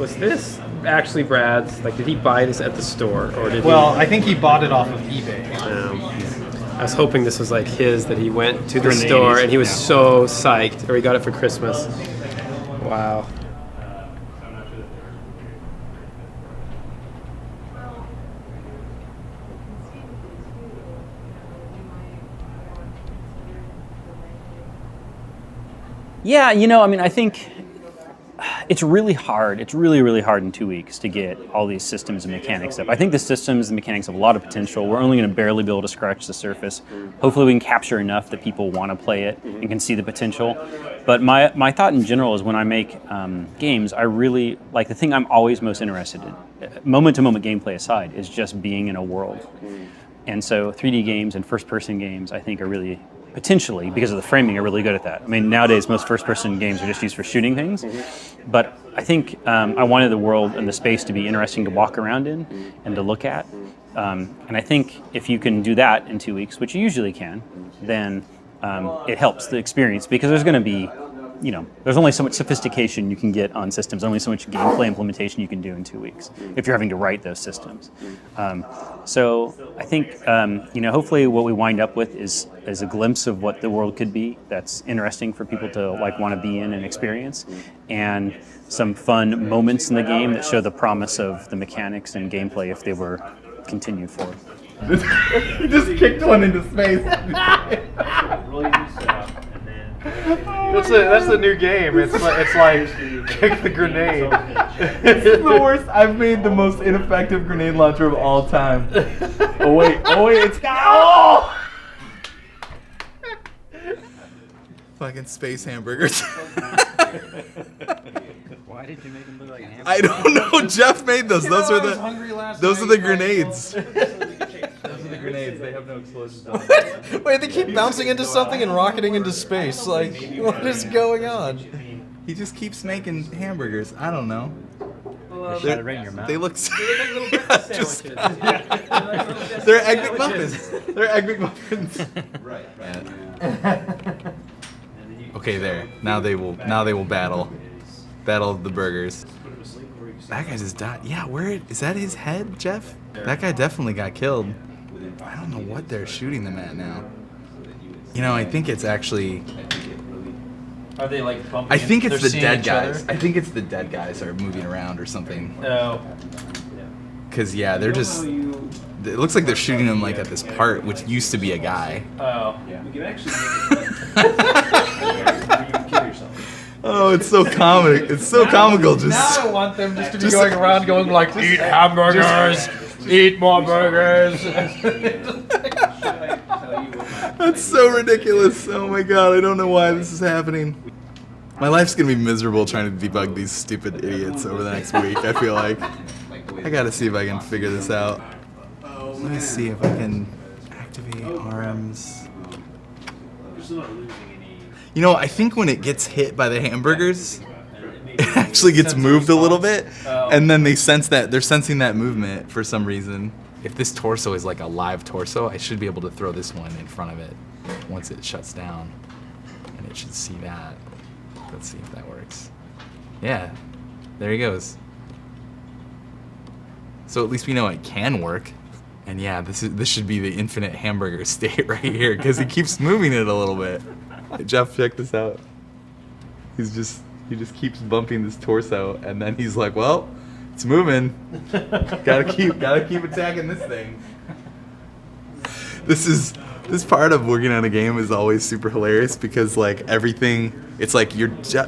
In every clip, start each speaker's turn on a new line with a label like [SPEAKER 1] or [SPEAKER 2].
[SPEAKER 1] Was this actually Brad's? Like, did he buy this at the store, or did
[SPEAKER 2] Well, I think he bought it off of eBay.
[SPEAKER 1] I was hoping this was like his, that he went to the store and he was so psyched, or he got it for Christmas. Wow.
[SPEAKER 3] Yeah, I mean, I think it's really hard. It's really, really hard in 2 weeks to get all these systems and mechanics up. I think the systems and mechanics have a lot of potential. We're only going to barely be able to scratch the surface. Hopefully we can capture enough that people want to play it and can see the potential. But my thought in general is when I make games, I really, like the thing I'm always most interested in, moment-to-moment gameplay aside, is just being in a world. And so 3D games and first-person games, I think, are really, potentially, because of the framing, are really good at that. I mean, nowadays, most first-person games are just used for shooting things. But I think I wanted the world and the space to be interesting to walk around in and to look at. And I think if you can do that in 2 weeks, which you usually can, then it helps the experience, because there's going to be, there's only so much sophistication you can get on systems, only so much gameplay implementation you can do in 2 weeks if you're having to write those systems. So I think, hopefully what we wind up with is a glimpse of what the world could be that's interesting for people to want to be in and experience, and some fun moments in the game that show the promise of the mechanics and gameplay if they were continued forward.
[SPEAKER 4] He just kicked one into space. That's the new game. It's like kick the grenade. It's the worst. I've made the most ineffective grenade launcher of all time. Oh wait, it's got.
[SPEAKER 5] Fucking space hamburgers.
[SPEAKER 6] Why did you make them look like hamburgers?
[SPEAKER 5] I don't know. Geoff made those. Those are the grenades.
[SPEAKER 4] Those are the grenades. They have no explosives on them.
[SPEAKER 2] Wait, they keep bouncing into something and rocketing into space. Like, what is going on?
[SPEAKER 5] He just keeps making hamburgers. I don't know.
[SPEAKER 6] Try to ring your mouth.
[SPEAKER 5] They look.
[SPEAKER 1] They're like little breakfast sandwiches.
[SPEAKER 5] They're Egg McMuffins. They're Egg McMuffins.
[SPEAKER 4] Right.
[SPEAKER 5] Yeah. Okay, there. Now they will battle the burgers. That guy just died. Yeah, is that his head, Geoff? That guy definitely got killed. I don't know what they're shooting them at now. I think it's actually.
[SPEAKER 6] Are they like bumping?
[SPEAKER 5] I think it's
[SPEAKER 6] they're
[SPEAKER 5] the dead
[SPEAKER 6] each
[SPEAKER 5] guys.
[SPEAKER 6] other?
[SPEAKER 5] I think it's the dead guys are moving around or something.
[SPEAKER 6] Oh.
[SPEAKER 5] Cause yeah, they're just. It looks like they're shooting them like at this part, which used to be a guy.
[SPEAKER 6] Oh.
[SPEAKER 4] Yeah. We can actually make it kill yourself.
[SPEAKER 5] Oh, it's so comic. It's so comical. Just.
[SPEAKER 2] Now I want them just to be going around going like, eat hamburgers, eat more burgers.
[SPEAKER 5] That's so ridiculous. Oh my god, I don't know why this is happening. My life's gonna be miserable trying to debug these stupid idiots over the next week, I feel like. I gotta see if I can figure this out. Let me see if I can activate RMs. I think when it gets hit by the hamburgers, it actually gets moved a little bit, and then they're sensing that movement for some reason. If this torso is like a live torso, I should be able to throw this one in front of it once it shuts down, and it should see that. Let's see if that works. Yeah, there he goes. So at least we know it can work. And yeah, this should be the infinite hamburger state right here, because he keeps moving it a little bit. Hey, Geoff, check this out. He just keeps bumping this torso, and then he's like, well, it's moving. gotta keep attacking this thing. This part of working on a game is always super hilarious, because like everything, it's like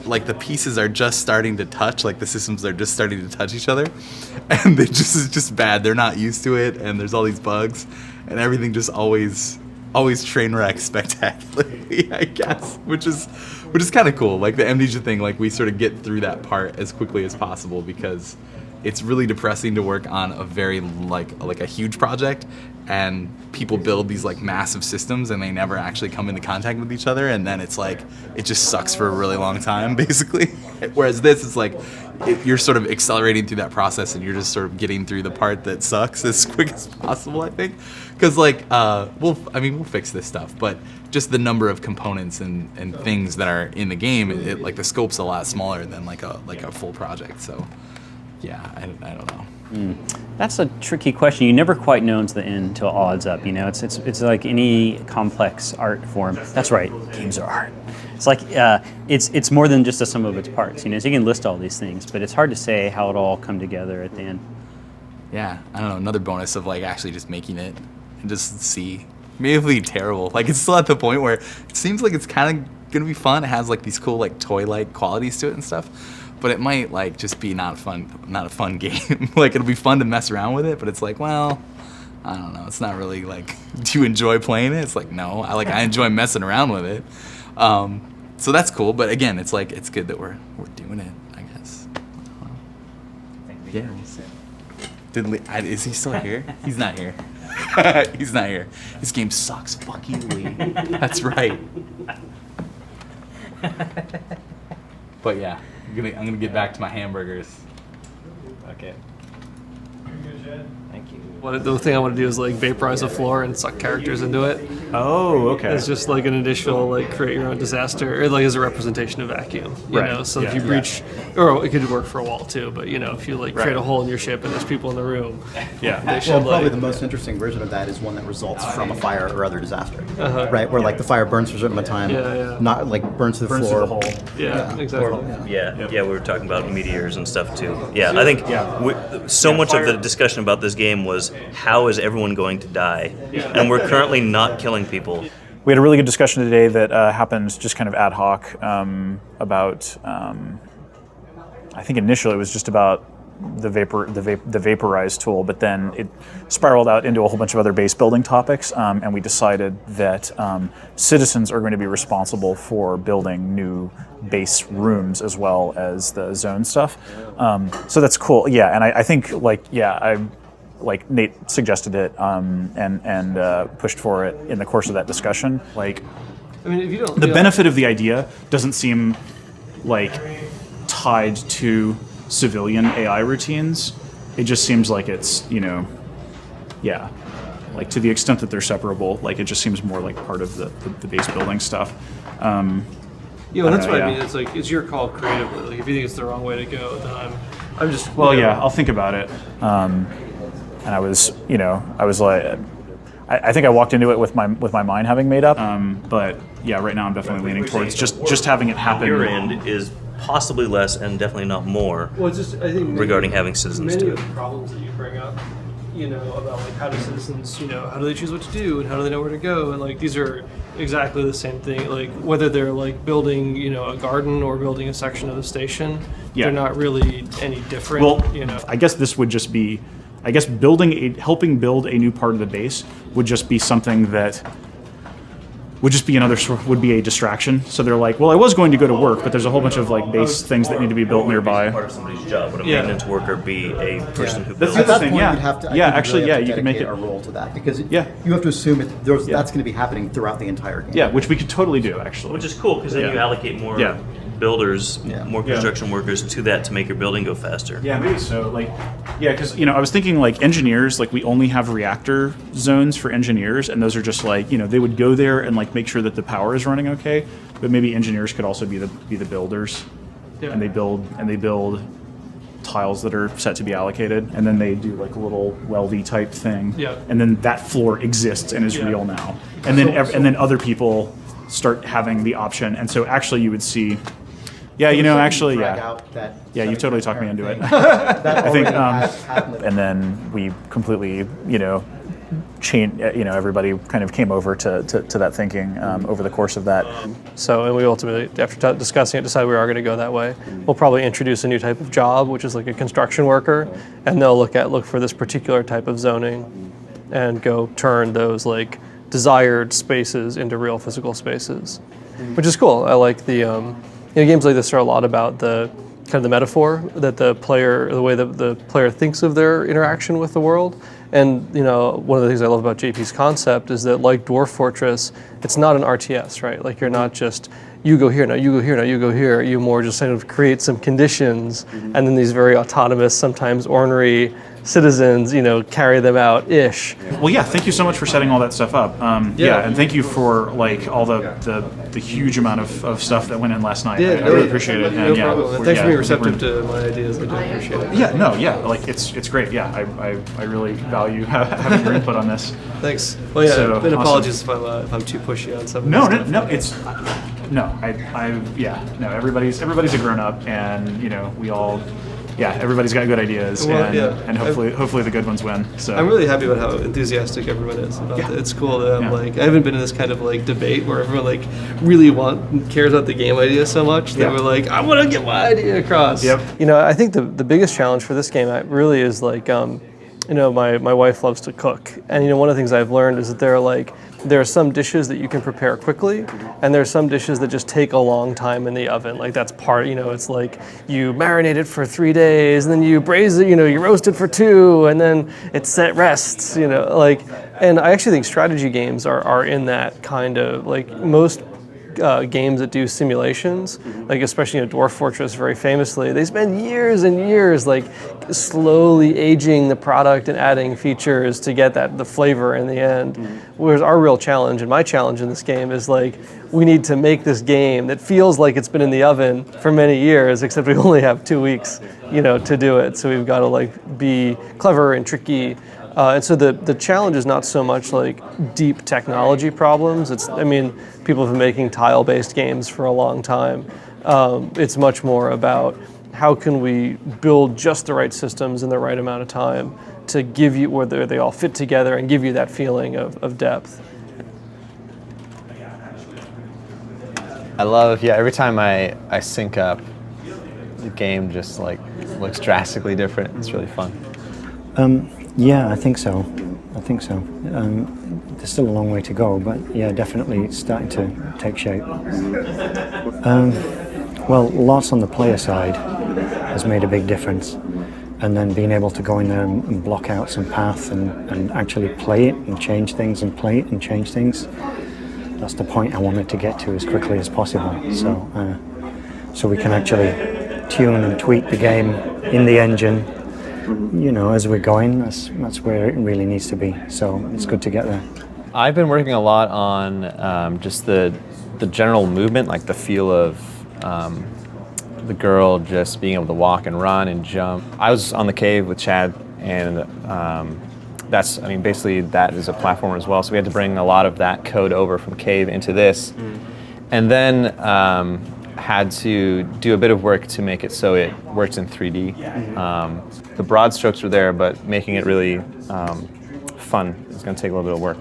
[SPEAKER 5] like the pieces are just starting to touch, like the systems are just starting to touch each other, and it's just bad. They're not used to it, and there's all these bugs, and everything just always train wreck spectacularly, I guess, which is kind of cool. Like the Amnesia thing, like we sort of get through that part as quickly as possible, because it's really depressing to work on a very like a huge project, and people build these like massive systems and they never actually come into contact with each other, and then it's like it just sucks for a really long time basically. Whereas this is like you're sort of accelerating through that process, and you're just sort of getting through the part that sucks as quick as possible, I think, because like we'll fix this stuff, but just the number of components and things that are in the game, it like the scope's a lot smaller than like a full project. So yeah, I don't know.
[SPEAKER 3] That's a tricky question. You never quite know until the end, until all adds up. You know, it's like any complex art form. That's right, games are art. It's like it's more than just a sum of its parts. You know, so you can list all these things, but it's hard to say how it all come together at the end.
[SPEAKER 5] Yeah, I don't know. Another bonus of like actually just making it and just see. Maybe it'll be terrible. Like it's still at the point where it seems like it's kind of gonna be fun. It has like these cool like toy-like qualities to it and stuff. But it might like just be not a fun game. Like it'll be fun to mess around with it, but it's like, well, I don't know. It's not really like, do you enjoy playing it? It's like, no. I enjoy messing around with it. So that's cool. But again, it's like it's good that we're doing it, I guess. Yeah. Is he still here? He's not here. He's not here. This game sucks fucking way. That's right. But yeah. I'm gonna get back to my hamburgers.
[SPEAKER 6] Okay. Thank you.
[SPEAKER 1] The thing I want to do is like vaporize the floor and suck characters into it.
[SPEAKER 7] Oh, okay.
[SPEAKER 1] It's just like an additional like create your own disaster, or like as a representation of vacuum. You
[SPEAKER 7] Right.
[SPEAKER 1] know, so
[SPEAKER 7] Yeah.
[SPEAKER 1] if you breach, or it could work for a wall too. But you know, if you like create a hole in your ship and there's people in the room,
[SPEAKER 7] Yeah.
[SPEAKER 1] they should
[SPEAKER 8] Well, probably
[SPEAKER 1] like.
[SPEAKER 8] the most interesting version of that is one that results from a fire or other disaster, right? Where like the fire burns for a certain amount of time,
[SPEAKER 1] Yeah.
[SPEAKER 8] not like burns to the
[SPEAKER 7] Burns
[SPEAKER 8] floor.
[SPEAKER 7] through the hole.
[SPEAKER 1] Yeah, exactly.
[SPEAKER 9] Yeah, we were talking about meteors and stuff too. Yeah, I think so much of the discussion about this game was how is everyone going to die, and we're currently not killing people.
[SPEAKER 7] We had a really good discussion today that happened just kind of ad hoc about. I think initially it was just about the vaporize tool, but then it spiraled out into a whole bunch of other base building topics, and we decided that citizens are going to be responsible for building new base rooms as well as the zone stuff. So that's cool. Yeah, and I think like Nate suggested it and pushed for it in the course of that discussion. Like,
[SPEAKER 1] I mean, if you don't,
[SPEAKER 7] the benefit of the idea doesn't seem like tied to civilian AI routines. It just seems like it's, like to the extent that they're separable, like it just seems more like part of the base building stuff.
[SPEAKER 1] and that's what I mean.
[SPEAKER 7] yeah.
[SPEAKER 1] It's like it's your call creatively. Like if you think it's the wrong way to go, then I'm just.
[SPEAKER 7] Well, yeah, I'll think about it. And I was like, I think I walked into it with my mind having made up. But yeah, right now I'm definitely leaning towards just having it happen.
[SPEAKER 9] Your end is possibly less and definitely not more
[SPEAKER 1] Well, it's just I think
[SPEAKER 9] regarding having citizens
[SPEAKER 1] many
[SPEAKER 9] do
[SPEAKER 1] of
[SPEAKER 9] it.
[SPEAKER 1] the problems that you bring up, about like how do citizens, how do they choose what to do and how do they know where to go, and like these are exactly the same thing. Like whether they're like building, a garden or building a section of the station,
[SPEAKER 7] Yeah.
[SPEAKER 1] they're not really any different.
[SPEAKER 7] Well, I guess this would just be, helping build a new part of the base would just be something that would just be would be a distraction. So they're like, well, I was going to go to work, but there's a whole bunch of like base things that need to be built nearby.
[SPEAKER 9] Part of somebody's job. Would a
[SPEAKER 1] Yeah.
[SPEAKER 9] maintenance worker be a person who
[SPEAKER 7] That's
[SPEAKER 9] builds?
[SPEAKER 8] At that
[SPEAKER 7] thing,
[SPEAKER 8] point,
[SPEAKER 7] yeah.
[SPEAKER 8] you'd have to. I
[SPEAKER 7] Yeah,
[SPEAKER 8] think you'd
[SPEAKER 7] actually,
[SPEAKER 8] really have to
[SPEAKER 7] you can make
[SPEAKER 8] dedicate
[SPEAKER 7] it-
[SPEAKER 8] a role to that because
[SPEAKER 7] Yeah.
[SPEAKER 8] you have to assume that's going to be happening throughout the entire game.
[SPEAKER 7] Yeah, which we could totally do actually.
[SPEAKER 9] Which is cool because then you allocate more
[SPEAKER 7] Yeah.
[SPEAKER 9] builders,
[SPEAKER 8] Yeah.
[SPEAKER 9] more construction workers to that to make your building go faster.
[SPEAKER 7] Yeah, maybe so. Because I was thinking like engineers, like we only have reactor zones for engineers, and those are just like they would go there and like make sure that the power is running okay. But maybe engineers could also be the builders, and they build tiles that are set to be allocated, and then they do like a little weldy type thing.
[SPEAKER 1] Yeah.
[SPEAKER 7] And then that floor exists and is real now, and then and then other people start having the option, and so actually you would see. Yeah, actually,
[SPEAKER 8] Drag
[SPEAKER 7] yeah.
[SPEAKER 8] out that
[SPEAKER 7] Yeah, you totally talked me into it.
[SPEAKER 8] That
[SPEAKER 7] I think,
[SPEAKER 8] already has happened.
[SPEAKER 7] and then we completely, everybody kind of came over to that thinking over the course of that.
[SPEAKER 1] So, and we ultimately, after discussing it, decided we are going to go that way. We'll probably introduce a new type of job, which is like a construction worker, and they'll look for this particular type of zoning, and go turn those like desired spaces into real physical spaces, which is cool. I like the games like this are a lot about the kind of the metaphor that the way that the player thinks of their interaction with the world. And one of the things I love about JP's concept is that, like Dwarf Fortress, it's not an RTS, right? Like you're not just you go here, now you go here, now you go here. You more just kind of create some conditions, and then these very autonomous, sometimes ornery citizens, carry them out ish.
[SPEAKER 7] Well, yeah. Thank you so much for setting all that stuff up. And thank you for like all the huge amount of stuff that went in last night. I really appreciate it.
[SPEAKER 1] No problem. And thanks for being receptive to my ideas. I do appreciate it.
[SPEAKER 7] Yeah. No. Yeah. Like it's great. Yeah. I really value having your input on this.
[SPEAKER 1] Thanks. Well, yeah.
[SPEAKER 7] So,
[SPEAKER 1] and apologies
[SPEAKER 7] awesome.
[SPEAKER 1] if I'm too pushy on some.
[SPEAKER 7] No. It's no. No. Everybody's a grown up, and we all. Yeah, everybody's got good ideas, and hopefully the good ones win. So
[SPEAKER 1] I'm really happy about how enthusiastic everyone is about it. It's cool that I haven't been in this kind of like debate where everyone really cares about the game idea so much that we're like, I want to get my idea across.
[SPEAKER 7] Yep.
[SPEAKER 1] I think the biggest challenge for this game really is my wife loves to cook, and one of the things I've learned is that there are some dishes that you can prepare quickly, and there are some dishes that just take a long time in the oven. Like that's part, it's like you marinate it for 3 days, and then you braise it, you roast it for 2, and then it's at rests, and I actually think strategy games are in that kind of, most games that do simulations, especially Dwarf Fortress very famously, they spend years and years slowly aging the product and adding features to get the flavor in the end. Whereas our real challenge, and my challenge in this game, is we need to make this game that feels like it's been in the oven for many years, except we only have 2 weeks to do it. So we've got to be clever and tricky. And so the challenge is not so much deep technology problems. People have been making tile-based games for a long time. It's much more about how can we build just the right systems in the right amount of time to give you, where they all fit together and give you that feeling of depth.
[SPEAKER 6] I love, every time I sync up, the game just looks drastically different. It's really fun.
[SPEAKER 10] Yeah, I think so. There's still a long way to go, but yeah, definitely it's starting to take shape. Well, lots on the player side has made a big difference. And then being able to go in there and block out some path and actually play it and change things and play it and change things. That's the point I wanted to get to as quickly as possible. So we can actually tune and tweak the game in the engine, as we're going. That's where it really needs to be. So it's good to get there.
[SPEAKER 6] I've been working a lot on just the general movement, the feel of the girl just being able to walk and run and jump. I was on the cave with Chad, and basically that is a platformer as well. So we had to bring a lot of that code over from cave into this, and then had to do a bit of work to make it so it works in 3D. The broad strokes were there, but making it really fun is going to take a little bit of work.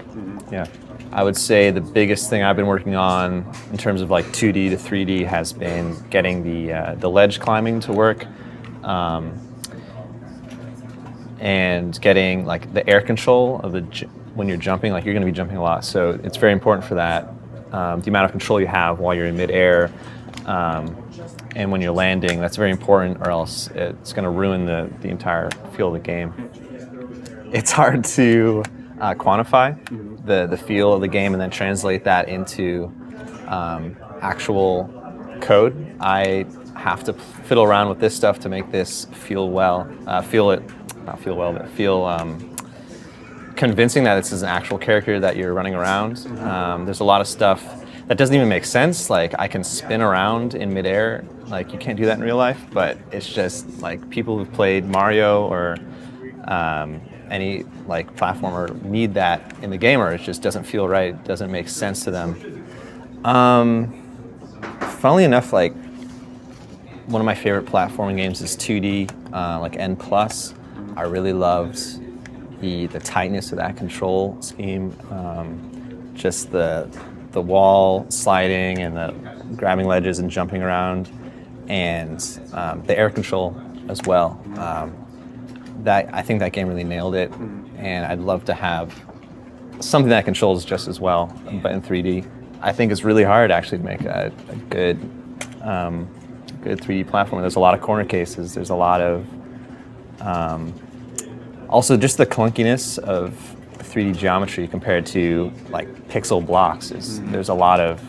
[SPEAKER 6] Yeah. I would say the biggest thing I've been working on in terms of 2D to 3D has been getting the ledge climbing to work, and getting the air control of when you're jumping. You're going to be jumping a lot, so it's very important for that. The amount of control you have while you're in midair, and when you're landing, that's very important, or else it's going to ruin the entire feel of the game. It's hard to quantify the feel of the game and then translate that into actual code. I have to fiddle around with this stuff to make this feel convincing that this is an actual character that you're running around. There's a lot of stuff that doesn't even make sense. I can spin around in midair. You can't do that in real life, but it's just people who've played Mario or any platformer need that in the game, or it just doesn't feel right, doesn't make sense to them. Funnily enough, one of my favorite platforming games is 2D, N+. I really loved the tightness of that control scheme, just the wall sliding and the grabbing ledges and jumping around, and the air control as well. I think that game really nailed it, and I'd love to have something that controls just as well, but in 3D. I think it's really hard actually to make a good 3D platformer. There's a lot of corner cases. There's a lot of also just the clunkiness of 3D geometry compared to pixel blocks. There's a lot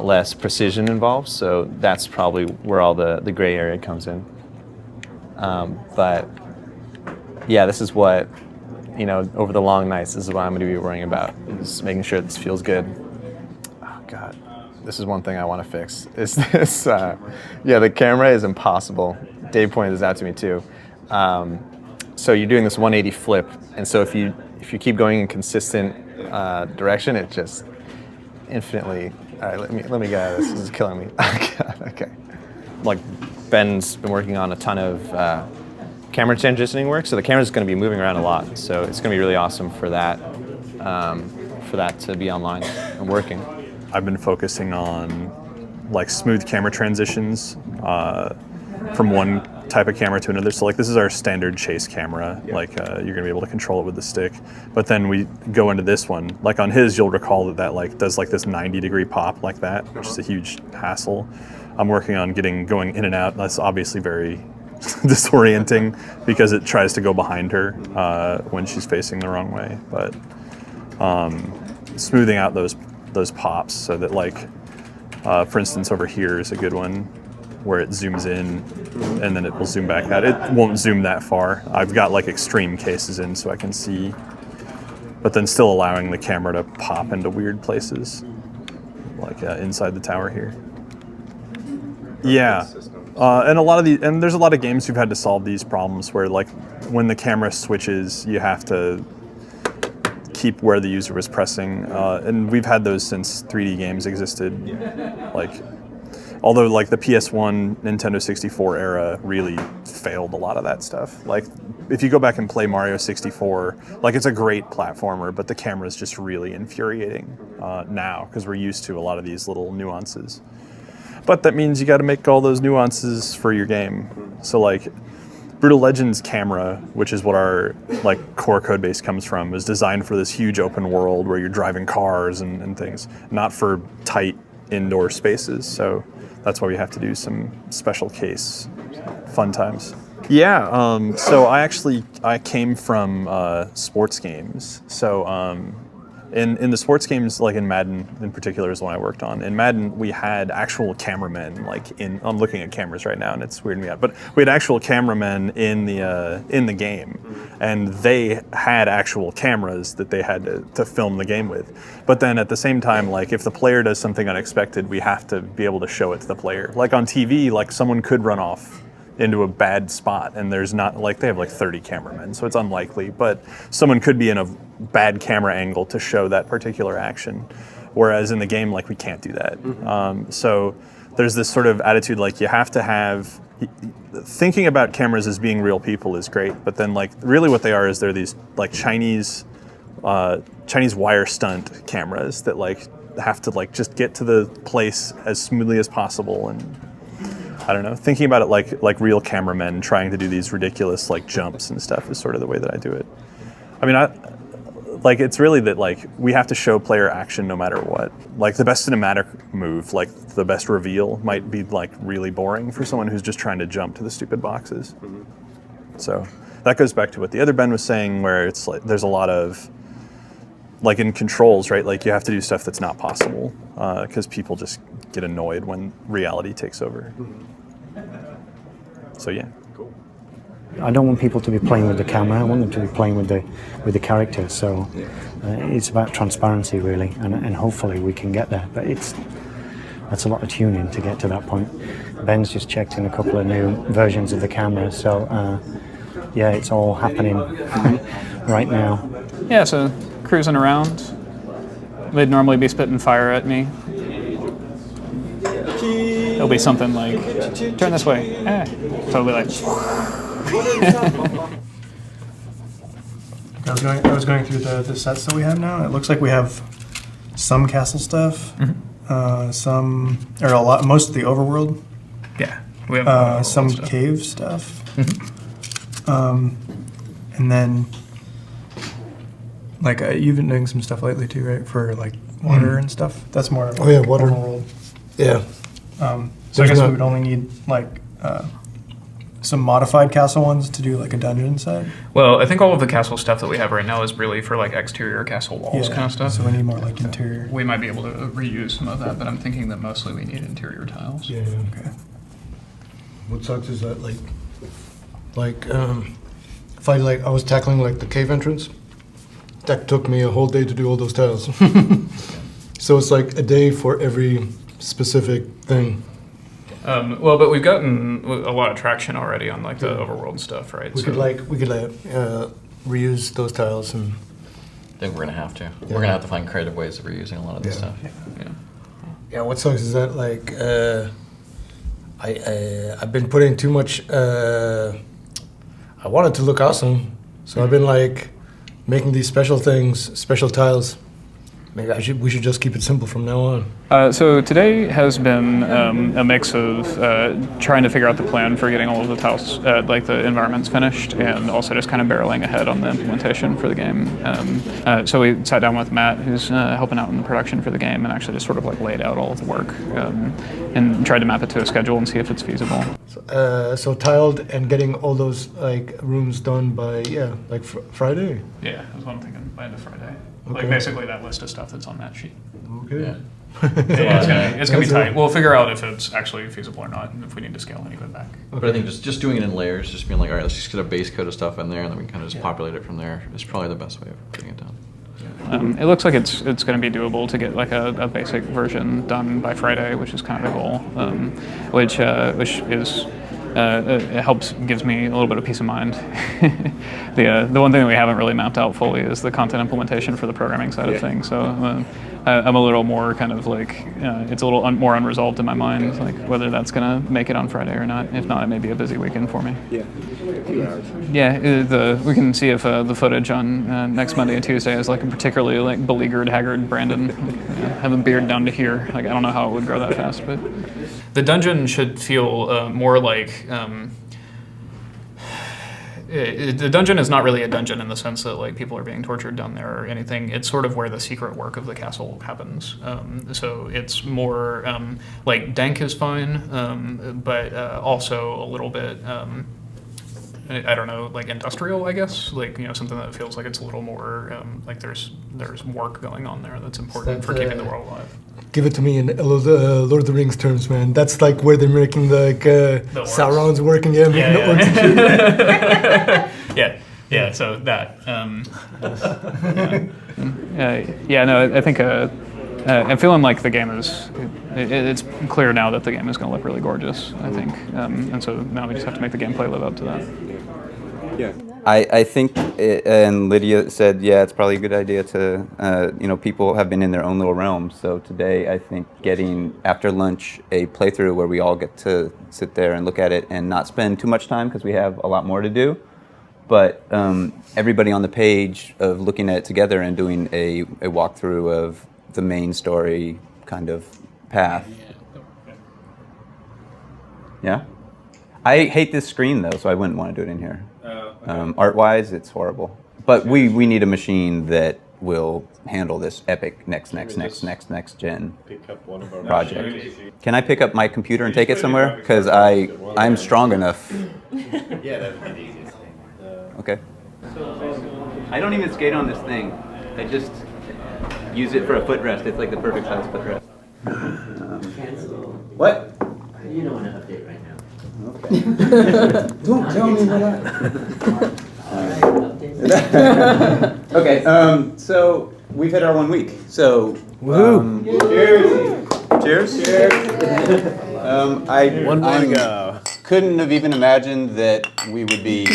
[SPEAKER 6] less precision involved. So that's probably where all the gray area comes in. But yeah, this is what, over the long nights, this is what I'm going to be worrying about, is making sure this feels good. Oh, God. This is one thing I want to fix. Is this, the camera is impossible. Dave pointed this out to me, too. So you're doing this 180 flip, and so if you keep going in consistent direction, it just infinitely. All right, let me get out of this. This is killing me. Okay. Like Ben's been working on a ton of camera transitioning work, so the camera's going to be moving around a lot. So it's going to be really awesome for that to be online and working.
[SPEAKER 7] I've been focusing on like smooth camera transitions from one type of camera to another. So like this is our standard chase camera. Like you're gonna be able to control it with the stick. But then we go into this one. Like on his, you'll recall that like does like this 90-degree pop like that, which is a huge hassle. I'm working on going in and out. That's obviously very disorienting because it tries to go behind her when she's facing the wrong way. But smoothing out those pops so that like, for instance, over here is a good one where it zooms in and then it will zoom back out. It won't zoom that far. I've got like extreme cases in so I can see, but then still allowing the camera to pop into weird places, like inside the tower here. Yeah, and there's a lot of games who've had to solve these problems where like when the camera switches, you have to keep where the user was pressing, and we've had those since 3D games existed. Like, although like the PS1, Nintendo 64 era really failed a lot of that stuff. Like, if you go back and play Mario 64, like it's a great platformer, but the camera is just really infuriating now because we're used to a lot of these little nuances. But that means you got to make all those nuances for your game. So like, Brutal Legends camera, which is what our like core code base comes from, is designed for this huge open world where you're driving cars and things, not for tight indoor spaces. So that's why we have to do some special case fun times. Yeah, so I came from sports games. So in the sports games, like in Madden in particular is the one I worked on. In Madden, we had actual cameramen, I'm looking at cameras right now and it's weirding me out, but we had actual cameramen in the game, and they had actual cameras that they had to film the game with. But then at the same time, like if the player does something unexpected, we have to be able to show it to the player. Like on TV, like someone could run off into a bad spot, and there's not, like they have like 30 cameramen, so it's unlikely, but someone could be in a bad camera angle to show that particular action. Whereas in the game, like we can't do that. So there's this sort of attitude, like you have to have, thinking about cameras as being real people is great, but then like really what they are is they're these like Chinese wire stunt cameras that like have to like just get to the place as smoothly as possible. And I don't know, thinking about it like real cameramen trying to do these ridiculous like jumps and stuff is sort of the way that I do it. I mean, like it's really that like we have to show player action no matter what. Like the best cinematic move, like the best reveal might be like really boring for someone who's just trying to jump to the stupid boxes. So that goes back to what the other Ben was saying, where it's like there's a lot of, like in controls, right? Like you have to do stuff that's not possible because people just get annoyed when reality takes over. So yeah. Cool.
[SPEAKER 10] I don't want people to be playing with the camera. I want them to be playing with the character. So it's about transparency, really, and hopefully we can get there. But that's a lot of tuning to get to that point. Ben's just checked in a couple of new versions of the camera, so yeah, it's all happening right now.
[SPEAKER 11] Yeah, so cruising around. They'd normally be spitting fire at me. It'll be something like, turn this way. So it'll be like.
[SPEAKER 12] I was going through the sets that we have now. It looks like we have some castle stuff, most of the overworld.
[SPEAKER 11] Yeah, we have
[SPEAKER 12] some
[SPEAKER 11] stuff.
[SPEAKER 12] Cave stuff, and then like you've been doing some stuff lately too, right? For like water and stuff. That's more.
[SPEAKER 13] Oh yeah, water.
[SPEAKER 12] Overworld.
[SPEAKER 13] Yeah.
[SPEAKER 12] So I guess we would only need like some modified castle ones to do like a dungeon set.
[SPEAKER 11] Well, I think all of the castle stuff that we have right now is really for like exterior castle walls kind of stuff.
[SPEAKER 12] So we need more like interior.
[SPEAKER 11] We might be able to reuse some of that, but I'm thinking that mostly we need interior tiles.
[SPEAKER 13] Yeah.
[SPEAKER 12] Okay.
[SPEAKER 13] What sucks is that like Like, if I was tackling like the cave entrance, that took me a whole day to do all those tiles. So it's like a day for every specific thing.
[SPEAKER 11] Well, but we've gotten a lot of traction already on like the overworld stuff, right?
[SPEAKER 13] We could reuse those tiles and.
[SPEAKER 2] I think we're gonna have to. We're gonna have to find creative ways of reusing a lot of this stuff.
[SPEAKER 13] Yeah, what sucks is that like I've been putting too much. I want it to look awesome, so I've been like making these special things, special tiles. Maybe we should just keep it simple from now on.
[SPEAKER 11] So today has been a mix of trying to figure out the plan for getting all of the tiles, like the environments finished, and also just kind of barreling ahead on the implementation for the game. So we sat down with Matt, who's helping out in the production for the game, and actually just sort of like laid out all of the work and tried to map it to a schedule and see if it's feasible.
[SPEAKER 13] So tiled and getting all those like rooms done by like Friday.
[SPEAKER 11] Yeah, that's what I'm thinking. By end of Friday.
[SPEAKER 13] Okay.
[SPEAKER 11] Like basically that list of stuff that's on that sheet.
[SPEAKER 13] Okay.
[SPEAKER 11] Yeah. It's gonna be tight. We'll figure out if it's actually feasible or not, and if we need to scale any of it back.
[SPEAKER 2] But I think just doing it in layers, just being like, all right, let's just get a base coat of stuff in there, and then we can kind of just populate it from there. Is probably the best way of getting it done.
[SPEAKER 11] It looks like it's going to be doable to get like a basic version done by Friday, which is kind of the goal, which is. It helps, gives me a little bit of peace of mind. The one thing that we haven't really mapped out fully is the content implementation for the programming side of things. So I'm a little more kind of like, it's a little more unresolved in my mind, like whether that's going to make it on Friday or not. If not, it may be a busy weekend for me.
[SPEAKER 14] Yeah, 2 hours.
[SPEAKER 11] Yeah, we can see if the footage on next Monday and Tuesday is like a particularly like beleaguered, haggard Brandon, have a beard down to here. Like I don't know how it would grow that fast, but the dungeon should feel more like. The dungeon is not really a dungeon in the sense that like people are being tortured down there or anything. It's sort of where the secret work of the castle happens. So it's more like dank is fine, but also a little bit. I don't know, like industrial, I guess, like something that feels like it's a little more like there's work going on there that's important for keeping the world alive.
[SPEAKER 13] Give it to me in Lord of the Rings terms, man. That's like where they're making like Sauron's working, making the orcs and shit.
[SPEAKER 11] Yeah. So that. No, I think I'm feeling like the game is. It's clear now that the game is going to look really gorgeous. I think, and so now we just have to make the gameplay live up to that.
[SPEAKER 14] Yeah.
[SPEAKER 15] I think, and Lydia said, yeah, it's probably a good idea to, people have been in their own little realms. So today, I think getting, after lunch, a playthrough where we all get to sit there and look at it and not spend too much time because we have a lot more to do. But everybody on the page of looking at it together and doing a walkthrough of the main story kind of path. Yeah? I hate this screen, though, so I wouldn't want to do it in here. Okay. Art-wise, it's horrible. But we need a machine that will handle this epic next gen
[SPEAKER 14] pick up one of our
[SPEAKER 15] project.
[SPEAKER 14] machines.
[SPEAKER 15] Can I pick up my computer and take it somewhere? Because I'm strong enough.
[SPEAKER 14] Yeah, that would be the easiest thing.
[SPEAKER 15] Okay. I don't even skate on this thing. I just use it for a footrest. It's like the perfect size footrest. What?
[SPEAKER 16] You don't want to update right now.
[SPEAKER 15] Okay.
[SPEAKER 16] Don't tell me what
[SPEAKER 15] Okay, so we've hit our 1 week. So, cheers. I couldn't have even imagined that we would be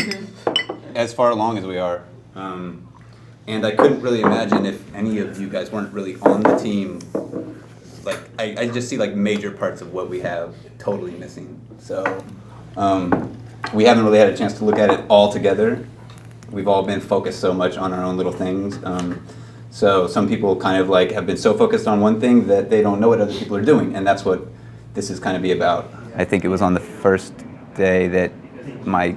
[SPEAKER 15] as far along as we are. And I couldn't really imagine if any of you guys weren't really on the team. Like, I just see like major parts of what we have totally missing. So we haven't really had a chance to look at it all together. We've all been focused so much on our own little things. So some people kind of like have been so focused on one thing that they don't know what other people are doing. And that's what this is kind of be about. I think it was on the first day that my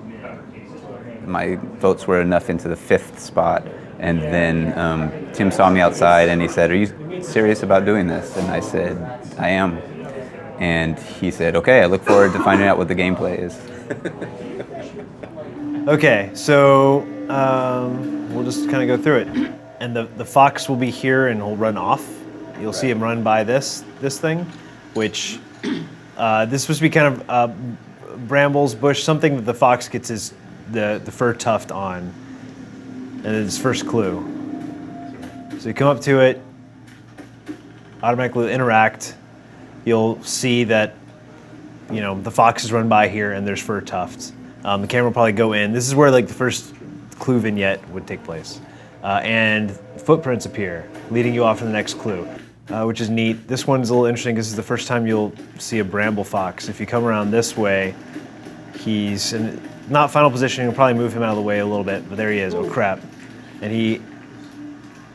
[SPEAKER 15] votes were enough into the 5th spot. And then Tim saw me outside and he said, "Are you serious about doing this?" And I said, "I am." And he said, "Okay, I look forward to finding out what the gameplay is."
[SPEAKER 17] Okay, so we'll just kind of go through it. And the fox will be here and he'll run off. You'll see him run by this thing, which this is supposed to be kind of brambles, bush, something that the fox gets his the fur tuft on, and it's first clue. So you come up to it, automatically interact. You'll see that, you know, the foxes run by here and there's fur tufts. The camera will probably go in. This is where like the first clue vignette would take place. And footprints appear, leading you off to the next clue, which is neat. This one's a little interesting because this is the first time you'll see a bramble fox. If you come around this way, he's in not final position. You'll probably move him out of the way a little bit, but there he is. Oh crap. And he,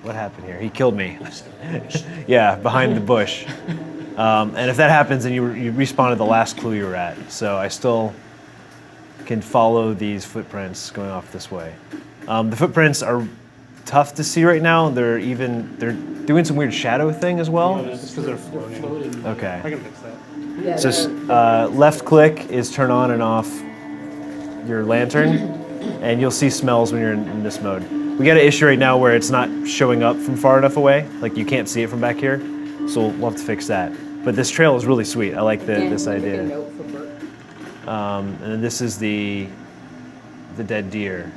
[SPEAKER 17] what happened here? He killed me. Yeah, behind the bush. And if that happens, then you respawn at the last clue you were at. So I still can follow these footprints going off this way. The footprints are tough to see right now. They're doing some weird shadow thing as well.
[SPEAKER 1] Just because they're floating.
[SPEAKER 17] Okay.
[SPEAKER 1] I can fix that.
[SPEAKER 17] So left click is turn on and off your lantern, and you'll see smells when you're in this mode. We got an issue right now where it's not showing up from far enough away. Like you can't see it from back here. So we'll have to fix that. But this trail is really sweet. I like this idea. And then this is the dead deer.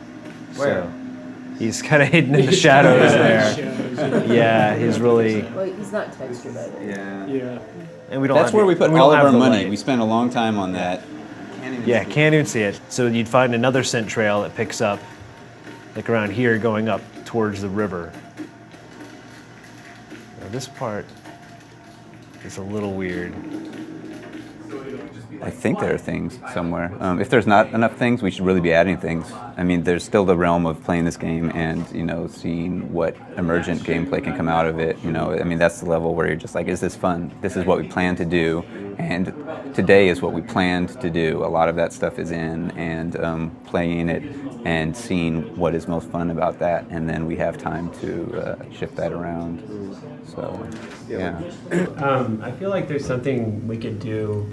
[SPEAKER 15] Where?
[SPEAKER 17] So he's kind of hidden in the shadows there. Yeah, he's really.
[SPEAKER 18] Well, he's not textured by the way.
[SPEAKER 15] Yeah.
[SPEAKER 17] And we don't.
[SPEAKER 15] That's
[SPEAKER 17] have
[SPEAKER 15] where we put all of
[SPEAKER 17] have
[SPEAKER 15] our
[SPEAKER 17] the
[SPEAKER 15] money.
[SPEAKER 17] light.
[SPEAKER 15] We spent a long time on that.
[SPEAKER 17] Yeah, can't even see it. So you'd find another scent trail that picks up, like around here, going up towards the river. Now this part is a little weird.
[SPEAKER 15] I think there are things somewhere. If there's not enough things, we should really be adding things. I mean, there's still the realm of playing this game and, you know, seeing what emergent gameplay can come out of it. You know, I mean, that's the level where you're just like, is this fun? This is what we plan to do, and today is what we planned to do. A lot of that stuff is in, and playing it and seeing what is most fun about that, and then we have time to shift that around. So, yeah.
[SPEAKER 19] I feel like there's something we could do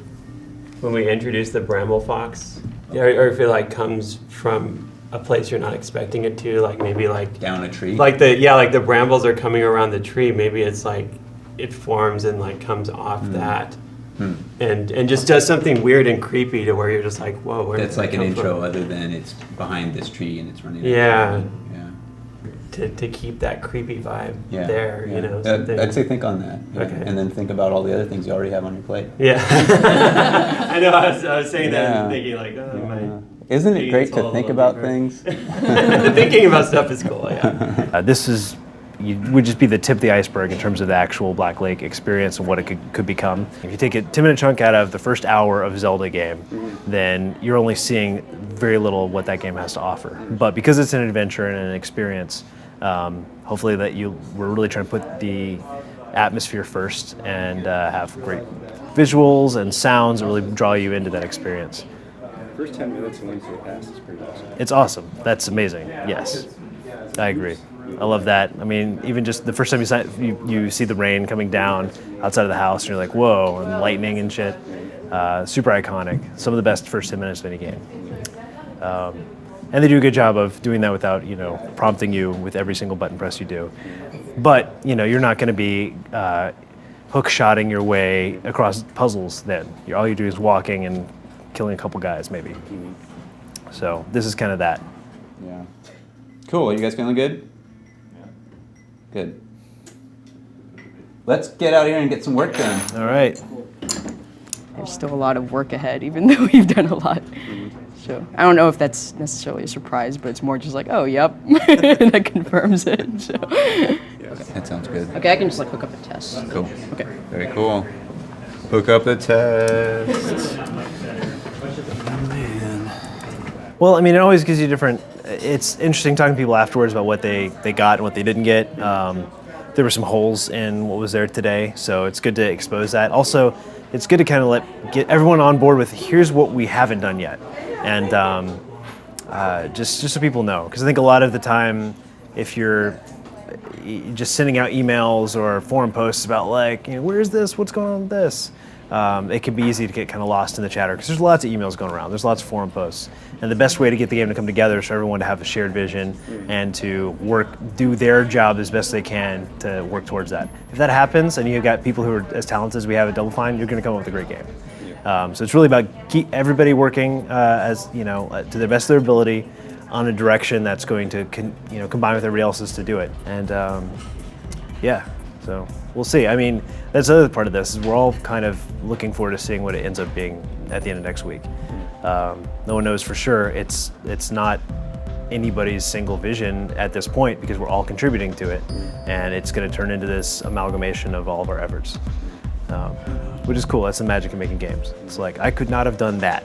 [SPEAKER 19] when we introduce the bramble fox, or if it like comes from a place you're not expecting it to, like maybe like
[SPEAKER 15] down a tree,
[SPEAKER 19] like the brambles are coming around the tree. Maybe it's like it forms and like comes off that, and just does something weird and creepy to where you're just like, whoa. Where
[SPEAKER 15] That's
[SPEAKER 19] did
[SPEAKER 15] like
[SPEAKER 19] that
[SPEAKER 15] an
[SPEAKER 19] come
[SPEAKER 15] intro,
[SPEAKER 19] from?
[SPEAKER 15] other than it's behind this tree and it's running.
[SPEAKER 19] Yeah. To keep that creepy vibe there,
[SPEAKER 15] yeah.
[SPEAKER 19] you know. Something.
[SPEAKER 15] I'd say think on that,
[SPEAKER 19] Okay.
[SPEAKER 15] and then think about all the other things you already have on your plate.
[SPEAKER 19] Yeah, I know. I was saying that and thinking like,
[SPEAKER 15] Isn't it great to think about things?
[SPEAKER 19] Thinking about stuff is cool. Yeah.
[SPEAKER 17] This would just be the tip of the iceberg in terms of the actual Black Lake experience and what it could become. If you take a 10-minute chunk out of the first hour of Zelda game, then you're only seeing very little of what that game has to offer. But because it's an adventure and an experience, hopefully that we're really trying to put the atmosphere first and have great visuals and sounds that really draw you into that experience.
[SPEAKER 14] First 10 minutes and once you pass is pretty awesome.
[SPEAKER 17] It's awesome. That's amazing. Yes, I agree. I love that. I mean, even just the first time you see the rain coming down outside of the house, and you're like, whoa, and lightning and shit. Super iconic. Some of the best first 10 minutes of any game. And they do a good job of doing that without, you know, prompting you with every single button press you do. But, you know, you're not going to be hook-shotting your way across puzzles then. All you do is walking and killing a couple guys, maybe. So this is kind of that.
[SPEAKER 15] Yeah. Cool. Are you guys feeling good? Good. Let's get out here and get some work done.
[SPEAKER 17] All right.
[SPEAKER 18] There's still a lot of work ahead, even though we've done a lot. So I don't know if that's necessarily a surprise, but it's more just like, oh, yep, that confirms it. So.
[SPEAKER 15] That sounds good.
[SPEAKER 18] Okay, I can just like hook up a test.
[SPEAKER 15] Cool.
[SPEAKER 18] Okay.
[SPEAKER 15] Very cool. Hook up the test.
[SPEAKER 17] Well, I mean, it always gives you different. It's interesting talking to people afterwards about what they got and what they didn't get. There were some holes in what was there today, so it's good to expose that. Also, it's good to kind of get everyone on board with here's what we haven't done yet, and just so people know. Because I think a lot of the time, if you're just sending out emails or forum posts about like, you know, where's this? What's going on with this? It can be easy to get kind of lost in the chatter because there's lots of emails going around. There's lots of forum posts. And the best way to get the game to come together is for everyone to have a shared vision and to do their job as best they can to work towards that. If that happens and you've got people who are as talented as we have at Double Fine, you're going to come up with a great game. So it's really about keep everybody working as to the best of their ability on a direction that's going to combine with everybody else's to do it. And so we'll see. I mean, that's the other part of this is we're all kind of looking forward to seeing what it ends up being at the end of next week. No one knows for sure. It's not anybody's single vision at this point because we're all contributing to it, and it's going to turn into this amalgamation of all of our efforts, which is cool. That's the magic of making games. It's like I could not have done that